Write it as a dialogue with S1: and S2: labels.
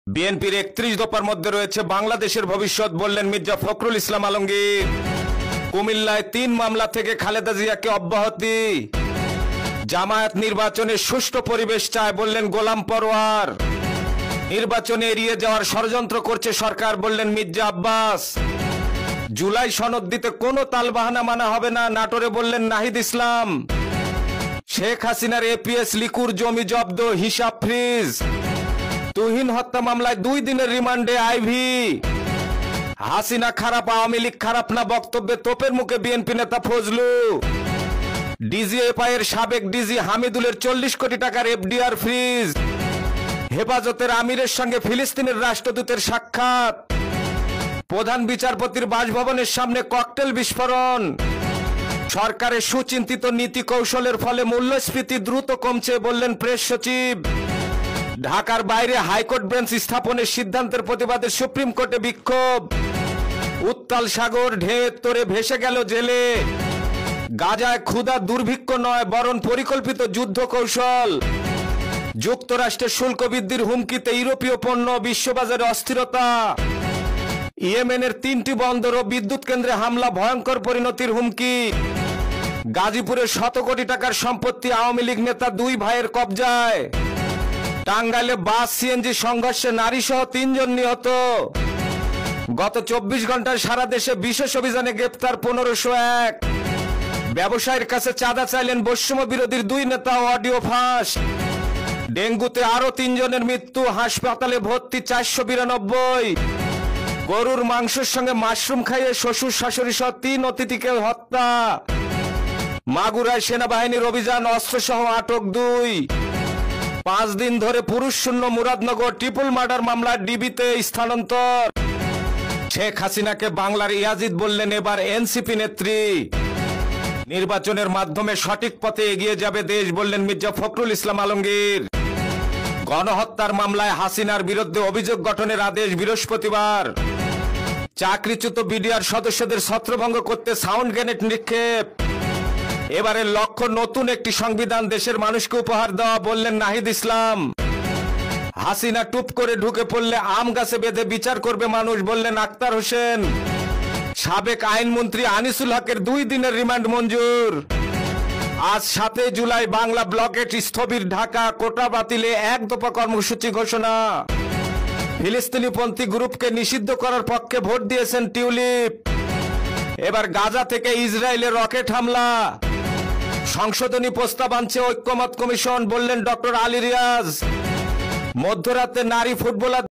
S1: বিএনপির ৩১ দফার মধ্যে রয়েছে বাংলাদেশের ভবিষ্যৎ, বললেন মির্জা ফখরুল ইসলাম আলমগীর। কুমিল্লায় ৩ মামলা থেকে খালেদা জিয়াকে অব্যাহতি। জামায়াত নির্বাচনে সুষ্ঠু পরিবেশ চায়, বললেন গোলাম পরোয়ার। নির্বাচনে এড়িয়ে যাওয়ার ষড়যন্ত্র করছে সরকার, বললেন মির্জা আব্বাস। জুলাই সনদ দিতে কোনো তালবাহানা মানা হবে না, নাটোরে বললেন নাহিদ ইসলাম। শেখ হাসিনার এপিএস লিকুর জমি জব্দ, হিসাব ফ্রিজ। তুহিন হত্যা মামলায় 2 দিনের রিমান্ডে আইভি। হাসিনা খারাপ, আওয়ামী লীগ খারাপ না বক্তব্যে তোপের মুখে বিএনপি নেতা ফজলু। ডিজিএফআই এর সাবেক ডিজি হামিদুলের 40 কোটি টাকার এফডিআর ফ্রিজ। হেফাজতের আমিরের সঙ্গে ফিলিস্তিনের রাষ্ট্রদূতের সাক্ষাৎ। প্রধান বিচারপতির বাসভবনের সামনে ককটেল বিস্ফোরণ। সরকারের সুচিন্তিত নীতি কৌশলের ফলে মূল্যস্ফীতি দ্রুত কমছে, বললেন প্রেস সচিব। ঢাকার বাইরে হাইকোর্ট বেঞ্চ স্থাপনের সিদ্ধান্তের প্রতিবাদে সুপ্রিম কোর্টে বিক্ষোভ। উত্তাল সাগর ঢেউয়ের তোড়ে ভেসে গেল জেলে। গাজায় ক্ষুধা দুর্ভিক্ষ নয়, বরং পরিকল্পিত যুদ্ধ কৌশল। যুক্তরাষ্ট্রের শুল্ক বৃদ্ধির হুমকিতে ইউরোপীয় পণ্য, বিশ্ববাজারে অস্থিরতা। ইয়েমেনের 3টি বন্দর ও বিদ্যুৎ কেন্দ্রে হামলা, ভয়ঙ্কর পরিণতির হুমকি। গাজীপুরের 100 কোটি টাকার সম্পত্তি আওয়ামী লীগ নেতা 2 ভাইয়ের কবজায়। টাঙ্গাইলে বাস সিএনজি সংঘর্ষে নারীসহ 3 জন নিহত। গত 24 ঘন্টায় সারা দেশে বিশেষ অভিযানে গ্রেপ্তার 1501। ব্যবসায়ীর কাছে চাঁদা চাইলেন বৈষম্য বিরোধীর 2 নেতা, অডিও ফাঁস। ডেঙ্গুতে আরো 3 জনের মৃত্যু, হাসপাতালে ভর্তি 492। গরুর মাংসের সঙ্গে মাশরুম খাইয়ে শ্বশুর শাশুড়ি সহ 3 অতিথিকে হত্যা। মাগুরায় সেনাবাহিনীর অভিযান, অস্ত্রসহ আটক 2। 5 দিন ধরে পুরুষ শূন্য মুরাদনগর ট্রিপল মার্ডার মামলায় ডিবিতে স্থানান্তর। শেখ হাসিনাকে বাংলার ইয়াজিদ বললেন এবার এনসিপি নেত্রী। নির্বাচনের মাধ্যমে সঠিক পথে এগিয়ে যাবে দেশ, বললেন মির্জা ফখরুল ইসলাম আলমগীর। গণহত্যার মামলায় হাসিনার বিরুদ্ধে অভিযোগ গঠনের আদেশ বৃহস্পতিবার। চাকরিচ্যুত বিডিআর সদস্যদের ছত্রভঙ্গ করতে সাউন্ড গ্রেনেড নিক্ষেপ। এবারের লক্ষ্য নতুন একটি সংবিধান দেশের মানুষকে উপহার দেওয়া, বললেন নাহিদ ইসলাম। হাসিনা টুপ করে ঢুকে পড়লে আম গাছে বেঁধে বিচার করবে মানুষ, বললেন আক্তার হোসেন। সাবেক আইনমন্ত্রী আনিসুল হকের 2 দিনের রিমান্ড মঞ্জুর। আজ 7 জুলাই বাংলা ব্লকেট স্থবির, ঢাকা কোটা বাতিলে 1 দফা কর্মসূচি ঘোষণা। ফিলিস্তিনিপন্থী গ্রুপকে নিষিদ্ধ করার পক্ষে ভোট দিয়েছেন টিউলিপ। এবার গাজা থেকে ইসরায়েলের রকেট হামলা। সংশোধনী প্রস্তাব আনছে ঐক্যমত কমিশন, বললেন ডক্টর আলী রিয়াজ। মধ্যরাতে নারী ফুটবলার